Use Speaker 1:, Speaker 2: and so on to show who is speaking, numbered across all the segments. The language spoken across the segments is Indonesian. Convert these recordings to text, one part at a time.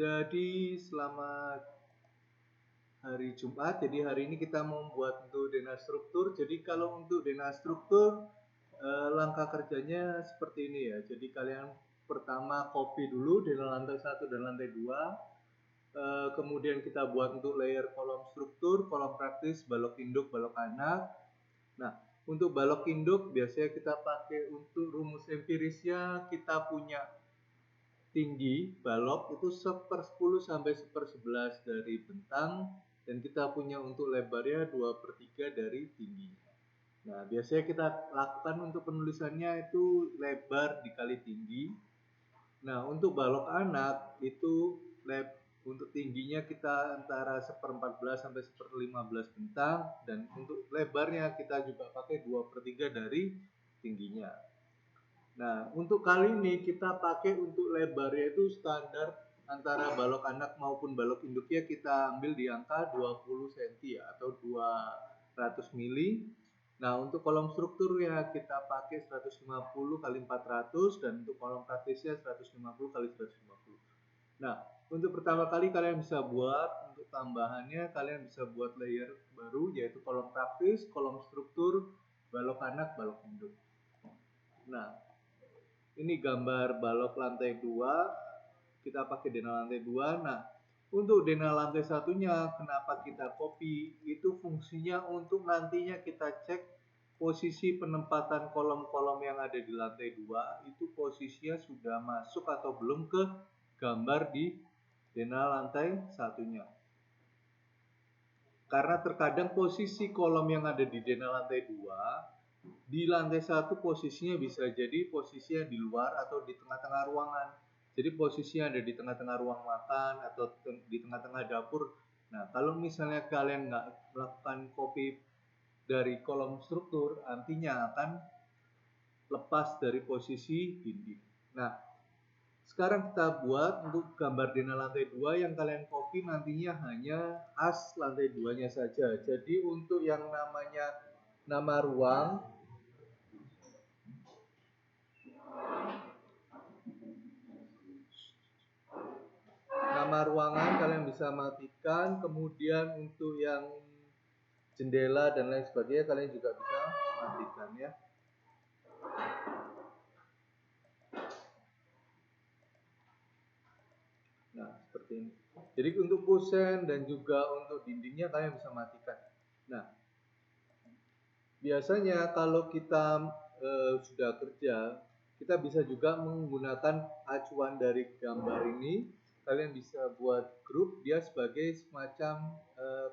Speaker 1: Jadi selamat hari Jumat. Jadi hari ini kita mau membuat untuk denah struktur. Jadi kalau untuk denah struktur langkah kerjanya seperti ini ya. Jadi kalian pertama copy dulu denah lantai 1 dan lantai 2. Kemudian kita buat untuk layer kolom struktur, kolom praktis, balok induk, balok anak. Nah, untuk balok induk biasanya kita pakai untuk rumus empirisnya kita punya tinggi balok itu 1/10 sampai 1/11 dari bentang, dan kita punya untuk lebarnya 2/3 dari tingginya. Nah, biasanya kita lakukan untuk penulisannya itu lebar dikali tinggi. Nah, untuk balok anak itu untuk tingginya kita antara 1/14 sampai 1/15 bentang, dan untuk lebarnya kita juga pakai 2/3 dari tingginya. Nah, untuk kali ini kita pakai untuk lebarnya itu standar antara balok anak maupun balok induknya kita ambil di angka 20 cm ya, atau 200 mili. Nah, untuk kolom struktur ya kita pakai 150 kali 400, dan untuk kolom praktisnya 150 kali 150. Nah, untuk pertama kali kalian bisa buat untuk tambahannya, kalian bisa buat layer baru yaitu kolom praktis, kolom struktur, balok anak, balok induk. Nah, ini gambar balok lantai 2, kita pakai denah lantai 2. Nah, untuk denah lantai satunya kenapa kita copy, itu fungsinya untuk nantinya kita cek posisi penempatan kolom-kolom yang ada di lantai 2 itu posisinya sudah masuk atau belum ke gambar di denah lantai satunya. Karena terkadang posisi kolom yang ada di denah lantai 2 di lantai 1 posisinya bisa jadi posisinya di luar atau di tengah-tengah ruangan. Jadi posisinya ada di tengah-tengah ruang makan atau di tengah-tengah dapur. Nah, kalau misalnya kalian nggak melakukan copy dari kolom struktur, nantinya akan lepas dari posisi dinding. Nah, sekarang kita buat untuk gambar denah lantai 2 yang kalian copy nantinya hanya as lantai 2-nya saja. Jadi untuk yang namanya nama ruang, nama ruangan kalian bisa matikan, kemudian untuk yang jendela dan lain sebagainya kalian juga bisa matikan ya. Nah, seperti ini. Jadi untuk kusen dan juga untuk dindingnya kalian bisa matikan. Nah, biasanya kalau kita sudah kerja, kita bisa juga menggunakan acuan dari gambar ini. Kalian bisa buat grup dia sebagai semacam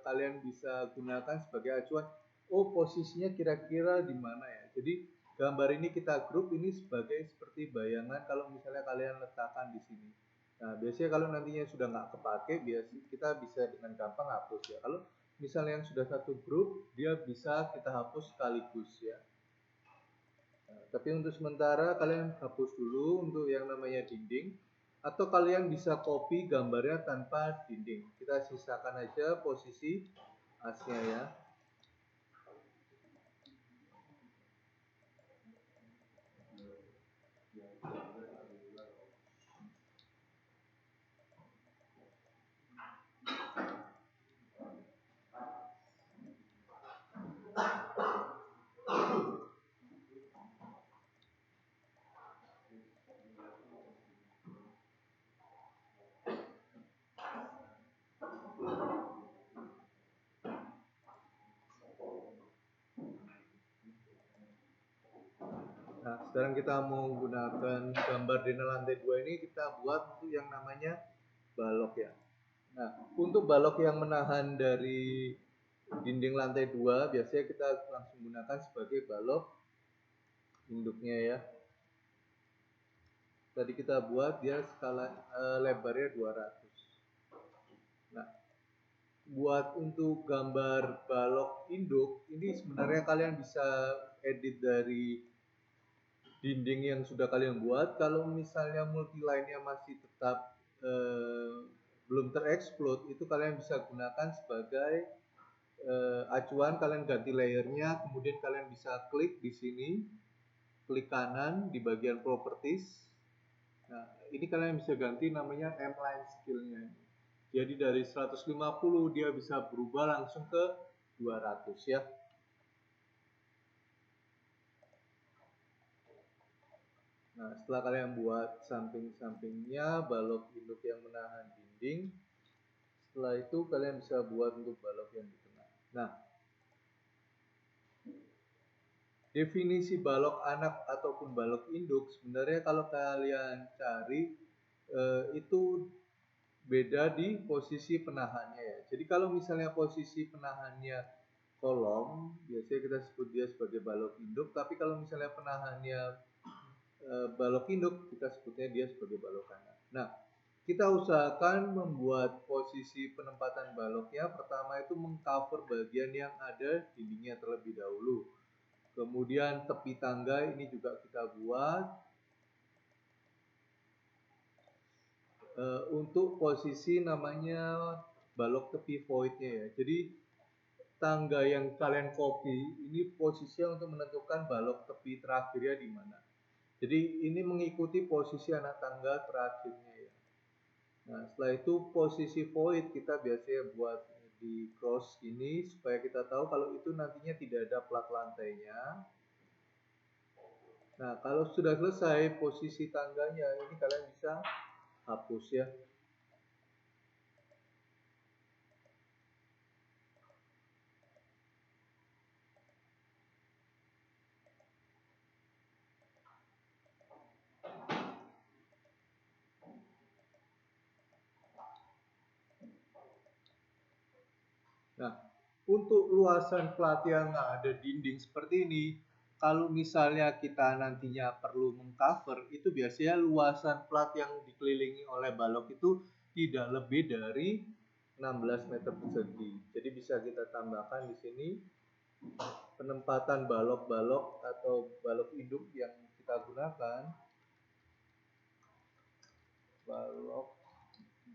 Speaker 1: kalian bisa gunakan sebagai acuan. Oh, posisinya kira-kira di mana ya? Jadi gambar ini kita grup ini sebagai seperti bayangan kalau misalnya kalian letakkan di sini. Nah, biasanya kalau nantinya sudah nggak kepake, kita bisa dengan gampang hapus ya. Kalau misalnya yang sudah satu grup, dia bisa kita hapus sekaligus ya. Nah, tapi untuk sementara kalian hapus dulu untuk yang namanya dinding, atau kalian bisa copy gambarnya tanpa dinding. Kita sisakan aja posisi asnya ya. Nah, sekarang kita mau menggunakan gambar denah lantai 2 ini kita buat untuk yang namanya balok ya. Nah, untuk balok yang menahan dari dinding lantai 2 biasanya kita langsung gunakan sebagai balok induknya ya. Tadi kita buat dia skala lebarnya 200. Nah, buat untuk gambar balok induk ini sebenarnya kalian bisa edit dari dinding yang sudah kalian buat. Kalau misalnya multiline-nya masih tetap belum tereksplod, itu kalian bisa gunakan sebagai acuan. Kalian ganti layernya, kemudian kalian bisa klik di sini, klik kanan di bagian properties. Nah, ini kalian bisa ganti namanya M-line skill-nya. Jadi dari 150 dia bisa berubah langsung ke 200 ya. Nah, setelah kalian buat samping-sampingnya, balok induk yang menahan dinding, setelah itu kalian bisa buat untuk balok yang di tengah. Nah, definisi balok anak ataupun balok induk sebenarnya kalau kalian cari itu beda di posisi penahannya ya. Jadi kalau misalnya posisi penahannya kolom, biasanya kita sebut dia sebagai balok induk. Tapi kalau misalnya penahannya balok induk, kita sebutnya dia sebagai balok anak. Nah, kita usahakan membuat posisi penempatan baloknya. Pertama itu mengcover bagian yang ada dindingnya terlebih dahulu. Kemudian tepi tangga ini juga kita buat. Untuk posisi namanya balok tepi voidnya ya. Jadi tangga yang kalian copy ini posisinya untuk menentukan balok tepi terakhirnya di mana. Jadi ini mengikuti posisi anak tangga terakhirnya ya. Nah setelah itu posisi void kita biasanya buat di cross ini supaya kita tahu kalau itu nantinya tidak ada plat lantainya. Nah kalau sudah selesai posisi tangganya ini kalian bisa hapus ya. Nah, untuk luasan plat yang ada dinding seperti ini, kalau misalnya kita nantinya perlu mengcover, itu biasanya luasan plat yang dikelilingi oleh balok itu tidak lebih dari 16 meter persegi. Jadi bisa kita tambahkan di sini penempatan balok-balok atau balok induk yang kita gunakan.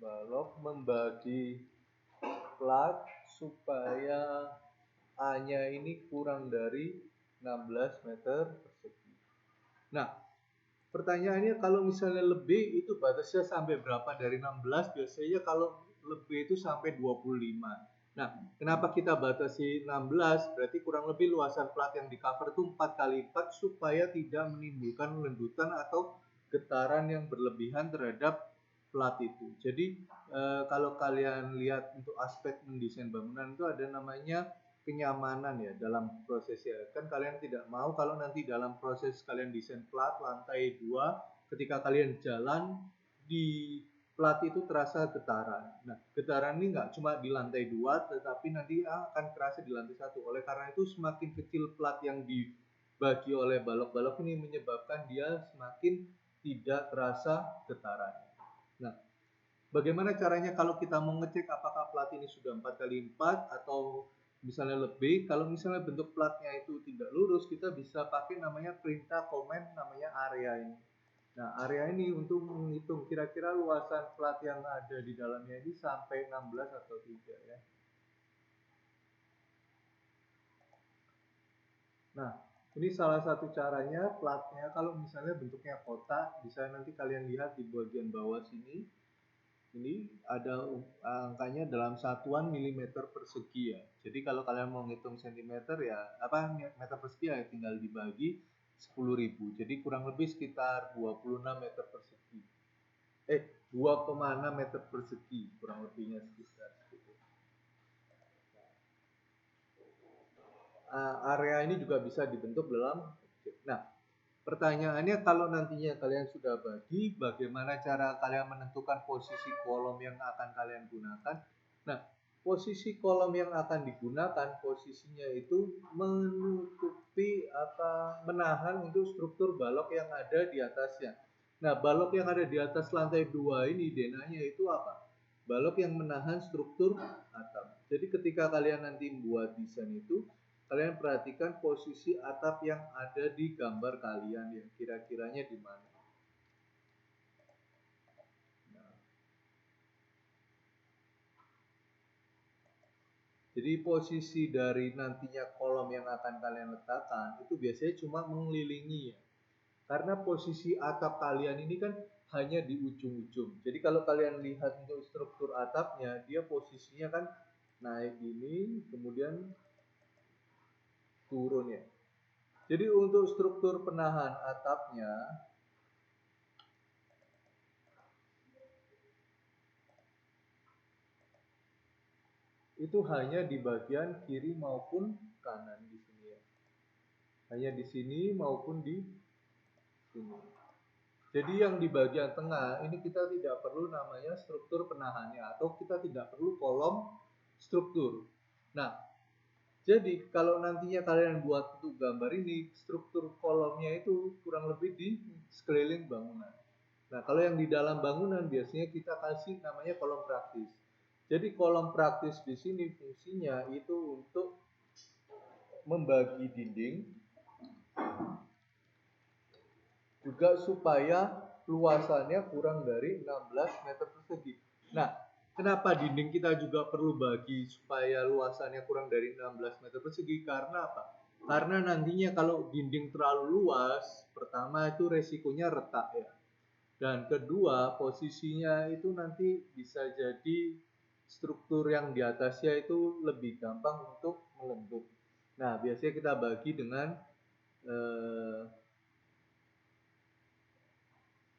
Speaker 1: Balok membagi plat supaya A-nya ini kurang dari 16 meter persegi. Nah, pertanyaannya kalau misalnya lebih itu batasnya sampai berapa dari 16? Biasanya kalau lebih itu sampai 25. Nah, kenapa kita batasi 16? Berarti kurang lebih luasan plat yang di cover itu 4 kali 4 supaya tidak menimbulkan lendutan atau getaran yang berlebihan terhadap plat itu. Jadi kalau kalian lihat untuk aspek mendesain bangunan itu ada namanya kenyamanan ya dalam prosesnya. Kan kalian tidak mau kalau nanti dalam proses kalian desain plat lantai 2 ketika kalian jalan di plat itu terasa getaran. Nah, getaran ini nggak cuma di lantai 2 tetapi nanti akan terasa di lantai 1. Oleh karena itu semakin kecil plat yang dibagi oleh balok-balok ini menyebabkan dia semakin tidak terasa getaran. Nah, bagaimana caranya kalau kita mau ngecek apakah plat ini sudah 4 kali 4 atau misalnya lebih? Kalau misalnya bentuk platnya itu tidak lurus, kita bisa pakai namanya perintah komen namanya area ini. Nah, area ini untuk menghitung kira-kira luasan plat yang ada di dalamnya ini sampai 16 atau tidak ya. Nah, ini salah satu caranya platnya kalau misalnya bentuknya kotak, bisa nanti kalian lihat di bagian bawah sini. Ini ada angkanya dalam satuan milimeter persegi ya. Jadi kalau kalian mau ngitung sentimeter ya apa meter persegi ya tinggal dibagi 10.000. Jadi kurang lebih sekitar 26 meter persegi. 2,6 meter persegi kurang lebihnya sekitar segitu. Area ini juga bisa dibentuk dalam. Nah, pertanyaannya kalau nantinya kalian sudah bagi, bagaimana cara kalian menentukan posisi kolom yang akan kalian gunakan? Nah, posisi kolom yang akan digunakan posisinya itu menutupi apa menahan untuk struktur balok yang ada di atasnya. Nah, balok yang ada di atas lantai 2 ini denahnya itu apa? Balok yang menahan struktur atap. Jadi ketika kalian nanti membuat desain itu, kalian perhatikan posisi atap yang ada di gambar kalian ya, kira-kiranya di mana. Nah, jadi posisi dari nantinya kolom yang akan kalian letakkan itu biasanya cuma mengelilingi ya. Karena posisi atap kalian ini kan hanya di ujung-ujung. Jadi kalau kalian lihat untuk struktur atapnya, dia posisinya kan naik ini, kemudian turun ya. Jadi untuk struktur penahan atapnya itu hanya di bagian kiri maupun kanan di sini ya. Hanya di sini maupun di sini. Jadi yang di bagian tengah ini kita tidak perlu namanya struktur penahannya atau kita tidak perlu kolom struktur. Nah, jadi kalau nantinya kalian buat untuk gambar ini, struktur kolomnya itu kurang lebih di sekeliling bangunan. Nah, kalau yang di dalam bangunan biasanya kita kasih namanya kolom praktis. Jadi kolom praktis di sini fungsinya itu untuk membagi dinding juga supaya luasannya kurang dari 16 meter persegi. Nah, kenapa dinding kita juga perlu bagi supaya luasannya kurang dari 16 meter persegi? Karena apa? Karena nantinya kalau dinding terlalu luas, pertama itu resikonya retak ya. Dan kedua, posisinya itu nanti bisa jadi struktur yang di atasnya itu lebih gampang untuk melembut. Nah, biasanya kita bagi dengan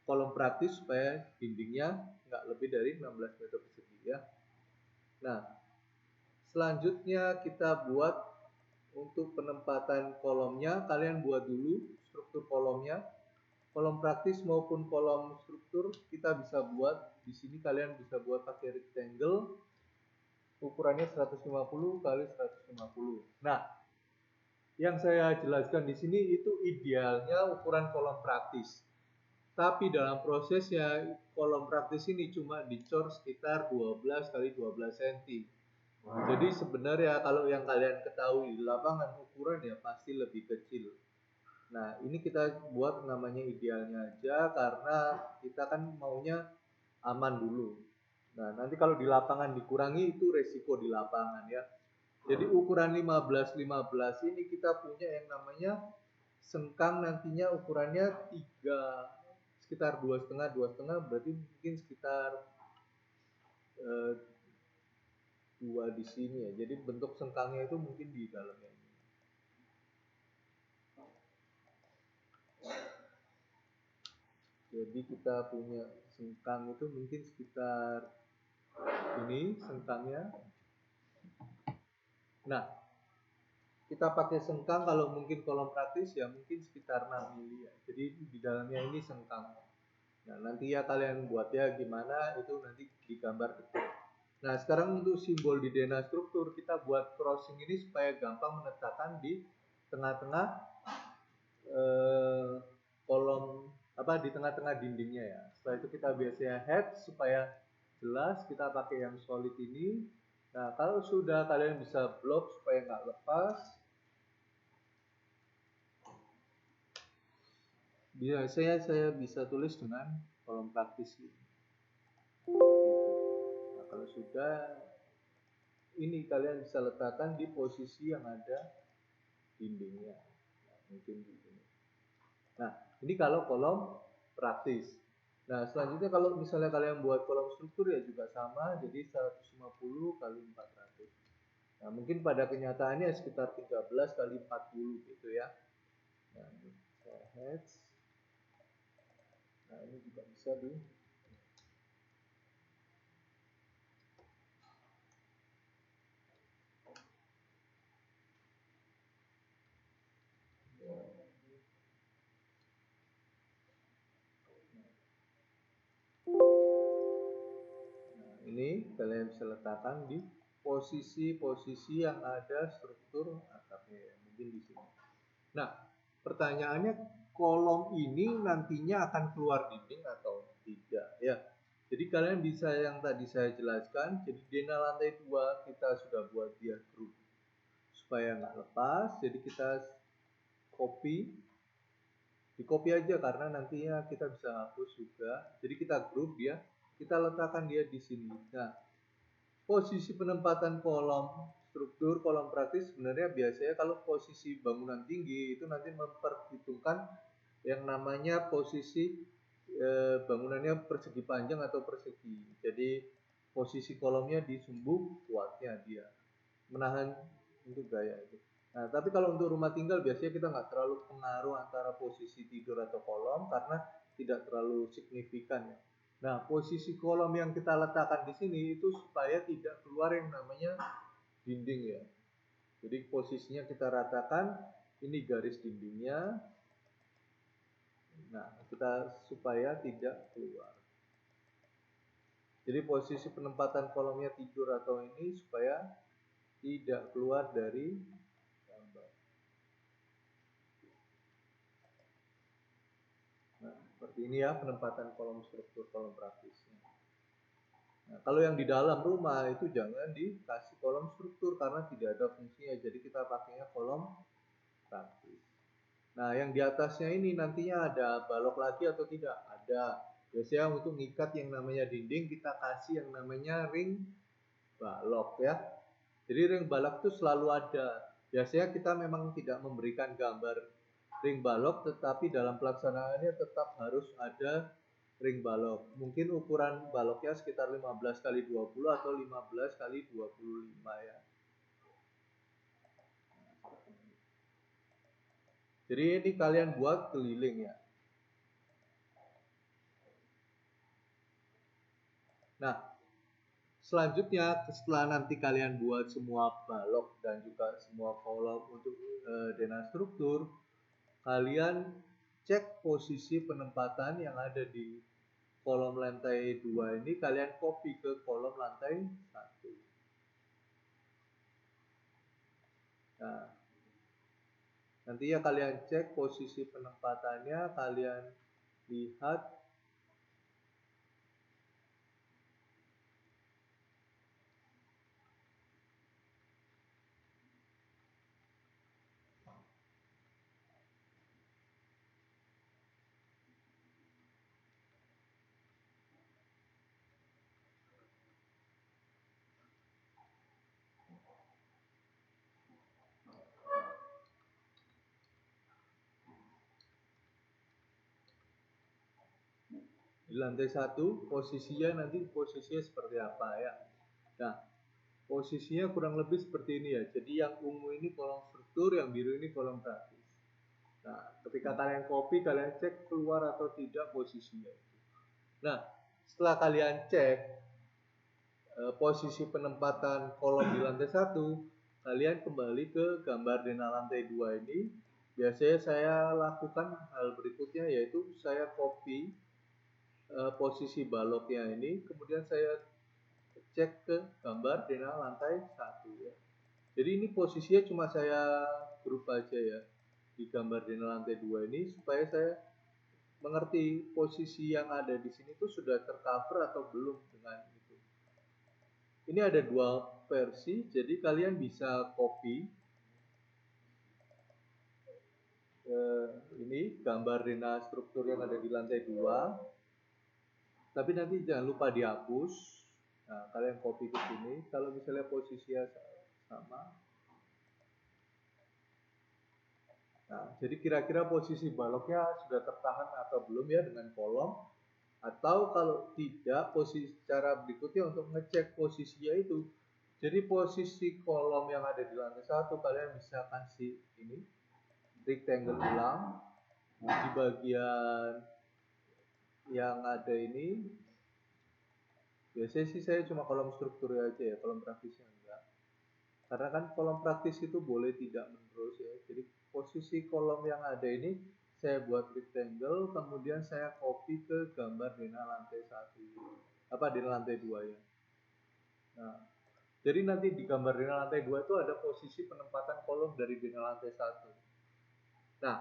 Speaker 1: kolom praktis supaya dindingnya nggak lebih dari 16 meter persegi ya. Nah, selanjutnya kita buat untuk penempatan kolomnya, kalian buat dulu struktur kolomnya. Kolom praktis maupun kolom struktur kita bisa buat di sini, kalian bisa buat pakai rectangle ukurannya 150 kali 150. Nah, yang saya jelaskan di sini itu idealnya ukuran kolom praktis. Tapi dalam prosesnya kolom praktis ini cuma dicor sekitar 12 kali 12 cm. Jadi sebenarnya kalau yang kalian ketahui di lapangan ukuran ya pasti lebih kecil. Nah, ini kita buat namanya idealnya aja karena kita kan maunya aman dulu. Nah, nanti kalau di lapangan dikurangi itu resiko di lapangan ya. Jadi ukuran 15-15 ini kita punya yang namanya sengkang, nantinya ukurannya 3 sekitar 2,5 berarti mungkin sekitar 2 di sini ya. Jadi bentuk sengkangnya itu mungkin di dalamnya ini. Jadi kita punya sengkang itu mungkin sekitar ini sengkangnya. Nah, kita pakai sengkang kalau mungkin kolom praktis ya mungkin sekitar 6 mili ya. Jadi di dalamnya ini sengkang. Nah, nanti ya kalian buat ya gimana itu nanti digambar detail. Nah, sekarang untuk simbol di denah struktur kita buat crossing ini supaya gampang meletakkan di tengah-tengah kolom di tengah-tengah dindingnya ya. Setelah itu kita biasanya head supaya jelas kita pakai yang solid ini. Nah, kalau sudah kalian bisa block supaya nggak lepas. Biasanya saya bisa tulis dengan kolom praktis ini. Nah, kalau sudah ini kalian bisa letakkan di posisi yang ada dindingnya. Nah, mungkin di sini. Nah, ini kalau kolom praktis. Nah, selanjutnya kalau misalnya kalian buat kolom struktur ya juga sama, jadi 150 kali 400. Nah, mungkin pada kenyataannya sekitar 13 kali 40 gitu ya. Nah, ini saya heads. Nah, ini juga bisa di ini kalian bisa letakkan di posisi-posisi yang ada struktur atapnya ya, mungkin di sini. Nah, pertanyaannya kolom ini nantinya akan keluar dinding atau tidak ya. Jadi kalian bisa yang tadi saya jelaskan, jadi denah lantai 2 kita sudah buat dia grup supaya nggak lepas, jadi kita di copy aja karena nantinya kita bisa hapus juga. Jadi kita grup dia, kita letakkan dia di sini. Nah, posisi penempatan kolom struktur, kolom praktis sebenarnya biasanya kalau posisi bangunan tinggi itu nanti memperhitungkan yang namanya posisi bangunannya persegi panjang atau persegi. Jadi posisi kolomnya di sumbu kuatnya dia menahan untuk gaya itu. Nah, tapi kalau untuk rumah tinggal biasanya kita nggak terlalu pengaruh antara posisi tidur atau kolom karena tidak terlalu signifikan ya. Nah, posisi kolom yang kita letakkan di sini itu supaya tidak keluar yang namanya dinding ya. Jadi posisinya kita ratakan, ini garis dindingnya. Nah, kita supaya tidak keluar. Jadi posisi penempatan kolomnya tidur atau ini supaya tidak keluar dari gambar. Nah, seperti ini ya penempatan kolom struktur kolom praktisnya. Nah, kalau yang di dalam rumah itu jangan dikasih kolom struktur karena tidak ada fungsinya. Jadi kita pakainya kolom praktis. Nah, yang di atasnya ini nantinya ada balok lagi atau tidak? Ada. Biasanya untuk ngikat yang namanya dinding kita kasih yang namanya ring balok ya. Jadi ring balok itu selalu ada. Biasanya kita memang tidak memberikan gambar ring balok, tetapi dalam pelaksanaannya tetap harus ada ring balok. Mungkin ukuran baloknya sekitar 15 kali 20 atau 15 kali 25 ya. Jadi ini kalian buat keliling ya. Nah, selanjutnya setelah nanti kalian buat semua balok dan juga semua kolom untuk denah struktur, kalian cek posisi penempatan yang ada di kolom lantai 2 ini, kalian copy ke kolom lantai 1. Nah, nanti ya kalian cek posisi penempatannya, kalian lihat. Di lantai 1 posisinya nanti posisinya seperti apa ya. Nah, posisinya kurang lebih seperti ini ya. Jadi yang ungu ini kolom struktur, yang biru ini kolom praktis. Nah, ketika kalian copy, kalian cek keluar atau tidak posisinya. Nah, setelah kalian cek posisi penempatan kolom di lantai 1, kalian kembali ke gambar denah lantai 2 ini. Biasanya saya lakukan hal berikutnya, yaitu saya copy posisi baloknya ini, kemudian saya cek ke gambar denah lantai 1 ya. Jadi ini posisinya cuma saya grup aja ya di gambar denah lantai 2 ini supaya saya mengerti posisi yang ada di sini tuh sudah tercover atau belum dengan itu. Ini ada dua versi, jadi kalian bisa copy ini gambar denah struktur yang ada di lantai 2, tapi nanti jangan lupa dihapus. Nah, kalian copy ke sini. Kalau misalnya posisinya sama, nah, jadi kira-kira posisi baloknya sudah tertahan atau belum ya dengan kolom. Atau kalau tidak, posisi cara berikutnya untuk ngecek posisinya itu. Jadi posisi kolom yang ada di lantai 1 kalian bisa kasih ini rectangle ulang di bagian yang ada ini. Biasanya sih saya cuma kolom struktur aja ya, kolom praktisnya enggak. Karena kan kolom praktis itu boleh tidak menerus ya. Jadi posisi kolom yang ada ini saya buat rectangle, kemudian saya copy ke gambar denah lantai 1. Apa denah lantai 2 ya. Nah, jadi nanti di gambar denah lantai 2 itu ada posisi penempatan kolom dari denah lantai 1. Nah,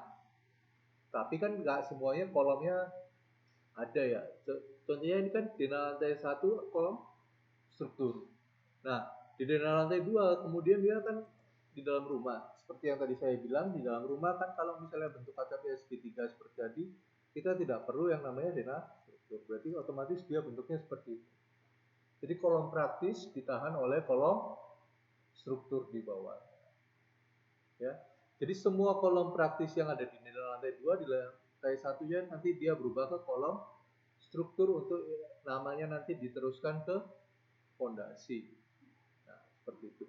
Speaker 1: tapi kan nggak semuanya kolomnya ada ya. Contohnya ini kan denah lantai 1 kolom struktur. Nah, di denah lantai 2 kemudian dia kan di dalam rumah. Seperti yang tadi saya bilang, di dalam rumah kan kalau misalnya bentuk kaca segitiga seperti tadi, kita tidak perlu yang namanya denah struktur. Berarti otomatis dia bentuknya seperti itu. Jadi kolom praktis ditahan oleh kolom struktur di bawah. Ya. Jadi semua kolom praktis yang ada di denah lantai 2 lantai satunya nanti dia berubah ke kolom struktur untuk namanya nanti diteruskan ke fondasi. Nah, seperti itu.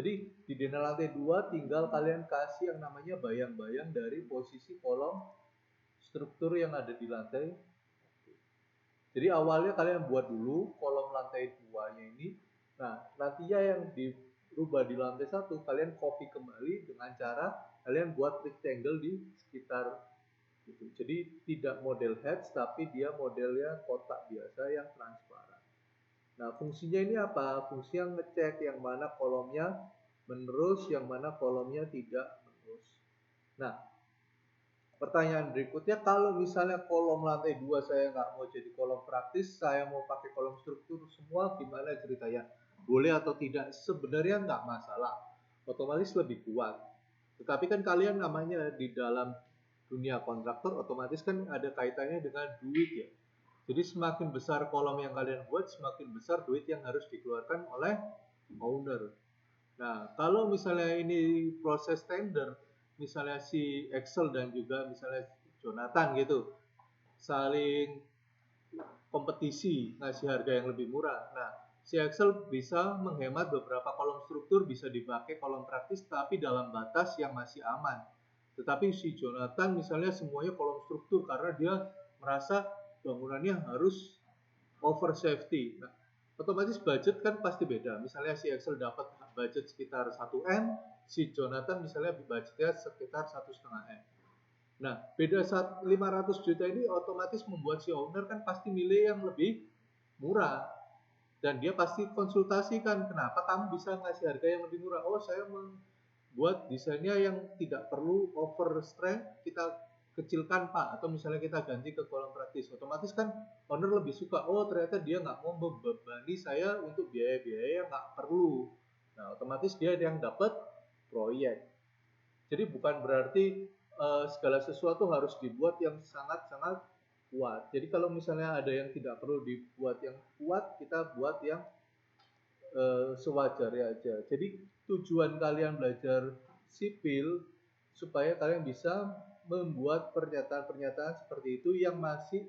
Speaker 1: Jadi di DNA lantai 2 tinggal kalian kasih yang namanya bayang-bayang dari posisi kolom struktur yang ada di lantai. Jadi awalnya kalian buat dulu kolom lantai 2-nya ini. Nah, nantinya yang dirubah di lantai 1 kalian copy kembali dengan cara kalian buat rectangle di sekitar gitu. Jadi tidak model heads tapi dia modelnya kotak biasa yang transparan. Nah, fungsinya ini apa? Fungsinya ngecek yang mana kolomnya menerus, yang mana kolomnya tidak menerus. Nah, pertanyaan berikutnya, kalau misalnya kolom lantai 2 saya nggak mau jadi kolom praktis, saya mau pakai kolom struktur semua, gimana ceritanya? Boleh atau tidak? Sebenarnya nggak masalah. Otomatis lebih kuat. Tetapi kan kalian namanya di dalam dunia kontraktor, otomatis kan ada kaitannya dengan duit ya. Jadi semakin besar kolom yang kalian buat, semakin besar duit yang harus dikeluarkan oleh owner. Nah, kalau misalnya ini proses tender, misalnya si Excel dan juga misalnya Jonathan gitu, saling kompetisi ngasih harga yang lebih murah. Nah, si Excel bisa menghemat beberapa kolom struktur, bisa dipakai kolom praktis, tapi dalam batas yang masih aman. Tetapi si Jonathan misalnya semuanya kolom struktur karena dia merasa bangunannya harus over safety. Nah, otomatis budget kan pasti beda. Misalnya si Excel dapat budget sekitar 1M, si Jonathan misalnya budgetnya sekitar 1,5M. Nah, beda 500 juta ini otomatis membuat si owner kan pasti milih yang lebih murah. Dan dia pasti konsultasikan, kenapa kamu bisa ngasih harga yang lebih murah? Oh, saya membuat desainnya yang tidak perlu over strength, kita kecilkan Pak, atau misalnya kita ganti ke kolom praktis. Otomatis kan owner lebih suka, oh ternyata dia nggak mau membebani saya untuk biaya-biaya yang nggak perlu. Nah, otomatis dia yang dapat proyek. Jadi bukan berarti segala sesuatu harus dibuat yang sangat-sangat kuat. Jadi kalau misalnya ada yang tidak perlu dibuat yang kuat, kita buat yang sewajarnya aja. Jadi tujuan kalian belajar sipil supaya kalian bisa membuat pernyataan-pernyataan seperti itu yang masih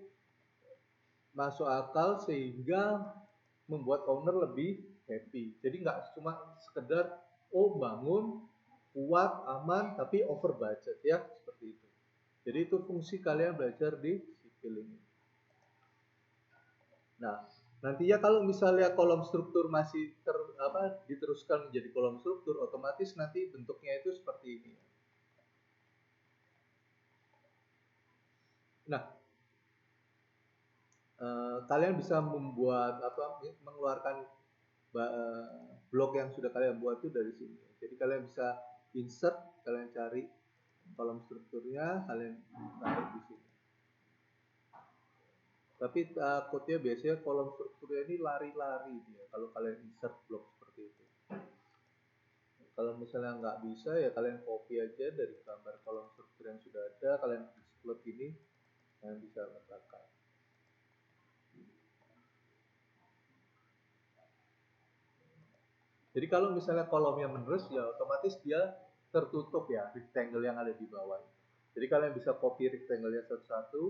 Speaker 1: masuk akal sehingga membuat owner lebih happy. Jadi nggak cuma sekedar oh bangun kuat aman tapi over budget ya seperti itu. Jadi itu fungsi kalian belajar di sipil ini. Nah, nantinya kalau misalnya kolom struktur masih diteruskan menjadi kolom struktur, otomatis nanti bentuknya itu seperti ini. Nah, kalian bisa membuat mengeluarkan blok yang sudah kalian buat itu dari sini. Jadi kalian bisa insert, kalian cari kolom strukturnya, kalian taruh di sini. Tapi takutnya biasanya kolom strukturnya ini lari-lari dia kalau kalian insert blok seperti itu. Kalau misalnya nggak bisa ya kalian copy aja dari gambar kolom struktur yang sudah ada, kalian explode ini, kalian bisa letakkan. Jadi kalau misalnya kolomnya menerus ya otomatis dia tertutup ya rectangle yang ada di bawah. Jadi kalian bisa copy rectangle-nya satu-satu.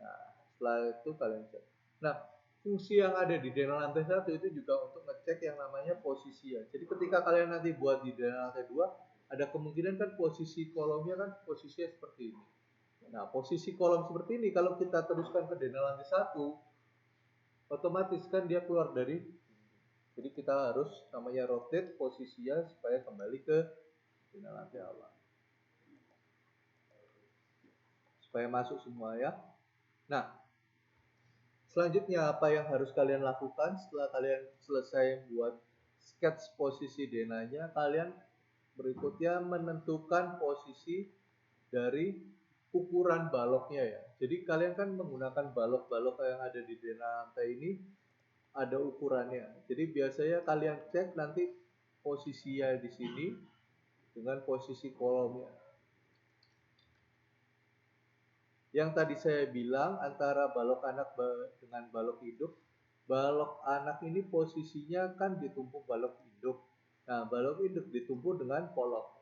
Speaker 1: Nah, setelah itu kalian cek. Nah, fungsi yang ada di DNA lantai 1 itu juga untuk ngecek yang namanya posisi ya. Jadi ketika kalian nanti buat di DNA lantai 2, ada kemungkinan kan posisi kolomnya kan posisinya seperti ini. Nah, posisi kolom seperti ini kalau kita teruskan ke DNA lantai 1, otomatis kan dia keluar dari. Jadi kita harus namanya rotate posisinya supaya kembali ke DNA lantai awal. Supaya masuk semua ya. Nah, selanjutnya apa yang harus kalian lakukan setelah kalian selesai buat sketch posisi DNA-nya, kalian berikutnya menentukan posisi dari ukuran baloknya ya. Jadi kalian kan menggunakan balok-balok yang ada di DNA lantai ini ada ukurannya. Jadi biasanya kalian cek nanti posisinya di sini dengan posisi kolomnya. Yang tadi saya bilang antara balok anak dengan balok induk, balok anak ini posisinya kan ditumpuk balok induk. Nah, balok induk ditumpuk dengan polok.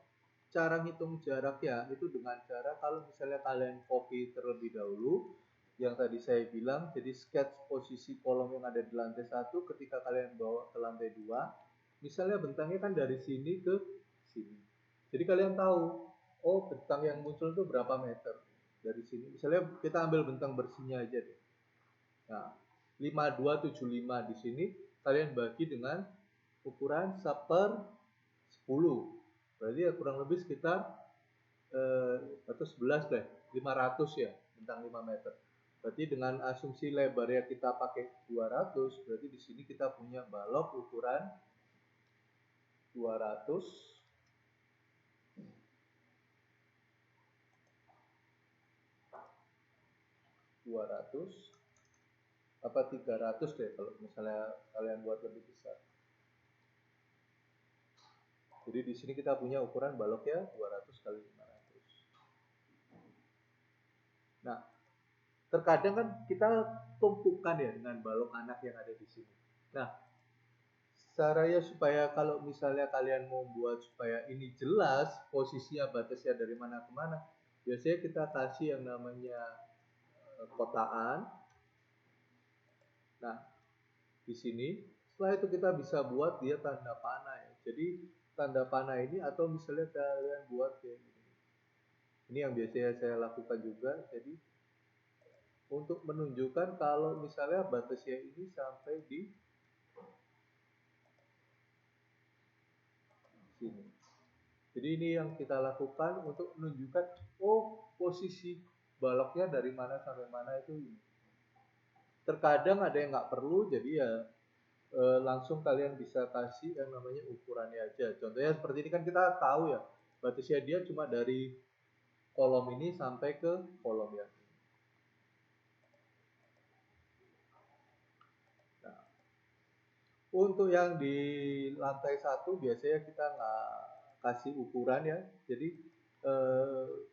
Speaker 1: cara ngitung jaraknya itu dengan cara kalau misalnya kalian copy terlebih dahulu yang tadi saya bilang, jadi sketch posisi kolom yang ada di lantai 1 ketika kalian bawa ke lantai 2, misalnya bentangnya kan dari sini ke sini. Jadi kalian tahu, oh bentang yang muncul itu berapa meter dari sini. Misalnya kita ambil bentang bersihnya aja deh. Nah, 5275 di sini kalian bagi dengan ukuran 1/10. Berarti ya kurang lebih sekitar atau 11 deh, 500 ya, bentang 5 meter. Berarti dengan asumsi lebarnya kita pakai 200, berarti di sini kita punya balok ukuran 200 apa 300 deh kalau misalnya kalian buat lebih besar. Jadi di sini kita punya ukuran baloknya 200 kali 500. Nah, terkadang kan kita tumpukan ya dengan balok anak yang ada di sini. Nah, caranya supaya kalau misalnya kalian mau buat supaya ini jelas posisinya batasnya dari mana ke mana, biasanya kita kasih yang namanya kotaan. Nah, di sini setelah itu kita bisa buat dia tanda panah ya. Jadi tanda panah ini atau misalnya kalian buat kayak gini. Ini yang biasanya saya lakukan juga. Jadi untuk menunjukkan kalau misalnya batasnya ini sampai di sini. Jadi ini yang kita lakukan untuk menunjukkan oh posisi baloknya dari mana sampai mana itu ini. Terkadang ada yang nggak perlu, jadi ya langsung kalian bisa kasih yang namanya ukurannya aja. Contohnya seperti ini kan kita tahu ya batasnya dia cuma dari kolom ini sampai ke kolom yang ini. Nah, untuk yang di lantai 1 biasanya kita nggak kasih ukuran ya. Jadi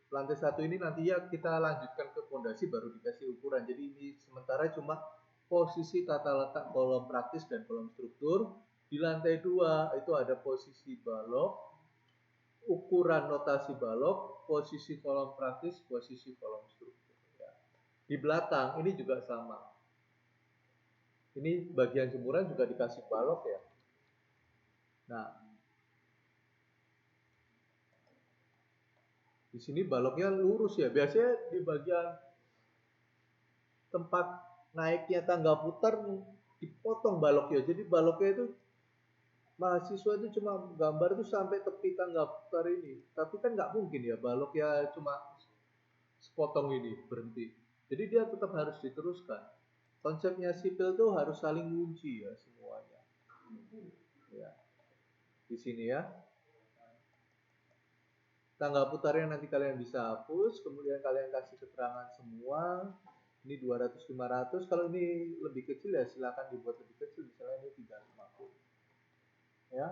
Speaker 1: lantai 1 ini nantinya kita lanjutkan ke fondasi baru dikasih ukuran. Jadi ini sementara cuma posisi tata letak kolom praktis dan kolom struktur. Di lantai 2 itu ada posisi balok, ukuran notasi balok, posisi kolom praktis, posisi kolom struktur. Ya. Di belakang ini juga sama. Ini bagian jemuran juga dikasih balok ya. Nah, di sini baloknya lurus ya. Biasanya di bagian tempat naiknya tangga putar dipotong baloknya. Jadi baloknya itu mahasiswa itu cuma gambar itu sampai tepi tangga putar ini. Tapi kan nggak mungkin ya baloknya cuma sepotong ini berhenti. Jadi dia tetap harus diteruskan. Konsepnya sipil tuh harus saling ngunci ya semuanya. Ya, di sini ya. Tangga putarnya nanti kalian bisa hapus, kemudian kalian kasih keterangan semua. Ini 200 500. Kalau ini lebih kecil ya silakan dibuat lebih kecil, misalnya ini 350. Ya.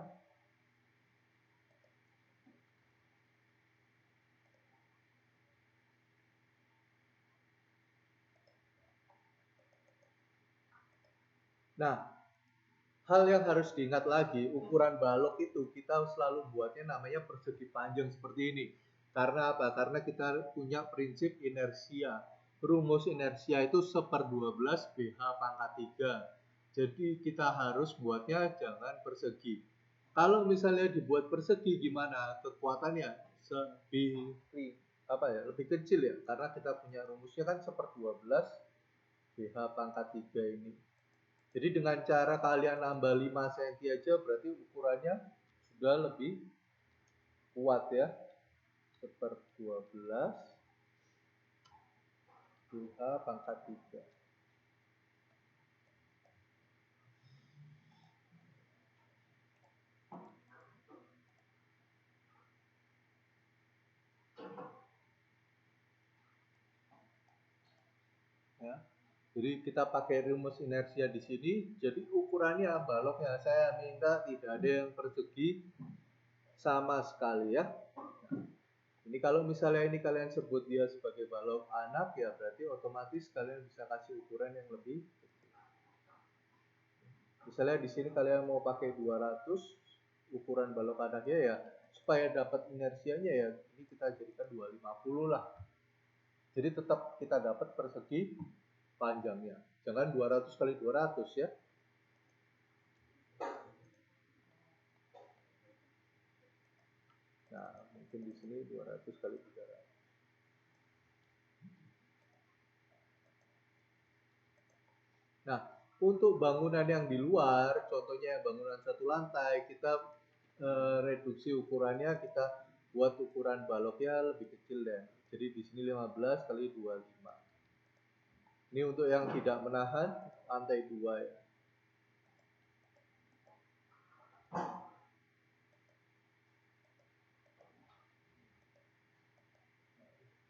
Speaker 1: Nah, hal yang harus diingat lagi, ukuran balok itu kita selalu buatnya namanya persegi panjang seperti ini. Karena apa? Karena kita punya prinsip inersia. Rumus inersia itu 1/12 BH pangkat 3. Jadi kita harus buatnya jangan persegi. Kalau misalnya dibuat persegi gimana? Kekuatannya lebih kecil ya. Karena kita punya rumusnya kan 1/12 BH pangkat 3 ini. Jadi dengan cara kalian nambah 5 cm aja berarti ukurannya sudah lebih kuat ya. 1/12 BH pangkat 3. Ya. Jadi kita pakai rumus inersia di sini. Jadi ukurannya baloknya saya minta tidak ada yang persegi sama sekali ya. Ini kalau misalnya ini kalian sebut dia sebagai balok anak ya berarti otomatis kalian bisa kasih ukuran yang lebih kecil. Misalnya di sini kalian mau pakai 200 ukuran balok anaknya ya supaya dapat inersianya ya ini kita jadikan 250 lah. Jadi tetap kita dapat persegi panjangnya. Jangan 200 kali 200 ya. Nah, mungkin di sini 200 kali 300. Nah, untuk bangunan yang di luar, contohnya bangunan satu lantai, kita reduksi ukurannya, kita buat ukuran baloknya lebih kecil deh. Jadi di sini 15 kali 25. Ini untuk yang tidak menahan lantai 2 ya.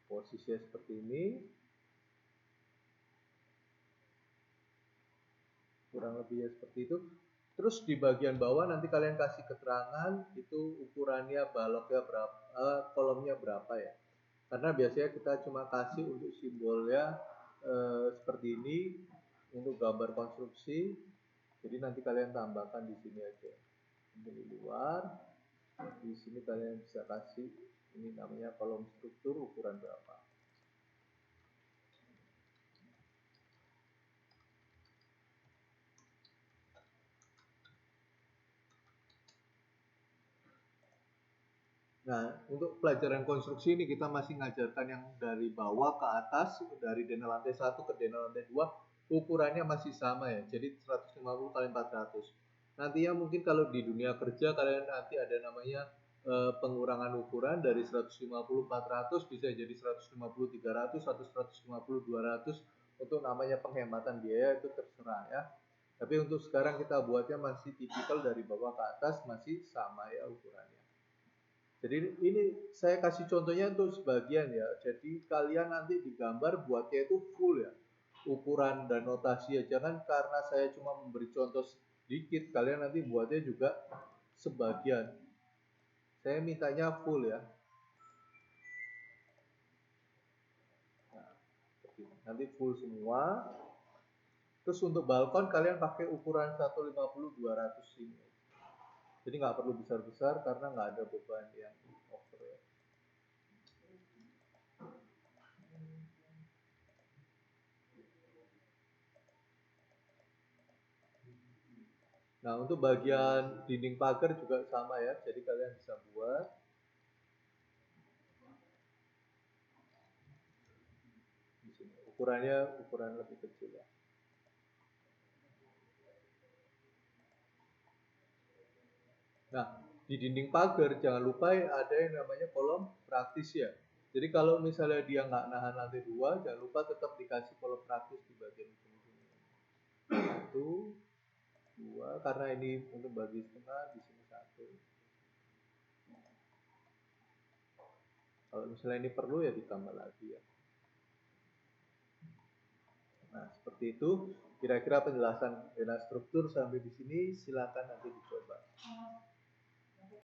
Speaker 1: Posisinya seperti ini. Kurang lebihnya seperti itu. Terus di bagian bawah nanti kalian kasih keterangan itu ukurannya baloknya berapa, kolomnya berapa ya. Karena biasanya kita cuma kasih untuk simbolnya seperti ini untuk gambar konstruksi. Jadi nanti kalian tambahkan di sini aja. Di luar, di sini kalian bisa kasih ini namanya kolom struktur ukuran berapa. Nah, untuk pelajaran konstruksi ini kita masih ngajarkan yang dari bawah ke atas, dari denah lantai 1 ke denah lantai 2, ukurannya masih sama ya, jadi 150 kali 400. Nantinya mungkin kalau di dunia kerja kalian nanti ada namanya pengurangan ukuran dari 150 400 bisa jadi 150 300 atau 150 200 untuk namanya penghematan biaya itu terserah ya. Tapi untuk sekarang kita buatnya masih tipikal dari bawah ke atas masih sama ya ukurannya. Jadi ini saya kasih contohnya untuk sebagian ya. Jadi kalian nanti digambar buatnya itu full ya. Ukuran dan notasi ya. Jangan karena saya cuma memberi contoh sedikit, kalian nanti buatnya juga sebagian. Saya mintanya full ya. Nah, nanti full semua. Terus untuk balkon kalian pakai ukuran 150 200 ini. Jadi nggak perlu besar-besar karena nggak ada beban yang over ya. Nah, untuk bagian dinding pagar juga sama ya. Jadi kalian bisa buat di sini. Ukurannya ukuran lebih kecil ya. Nah, di dinding pagar jangan lupa ada yang namanya kolom praktis ya. Jadi kalau misalnya dia nggak nahan lantai 2, jangan lupa tetap dikasih kolom praktis di bagian ujung-ujungnya. 1, 2, karena ini untuk bagi setengah, di sini 1. Kalau misalnya ini perlu ya ditambah lagi ya. Nah, seperti itu kira-kira penjelasan denah struktur sampai di sini, silakan nanti dicoba.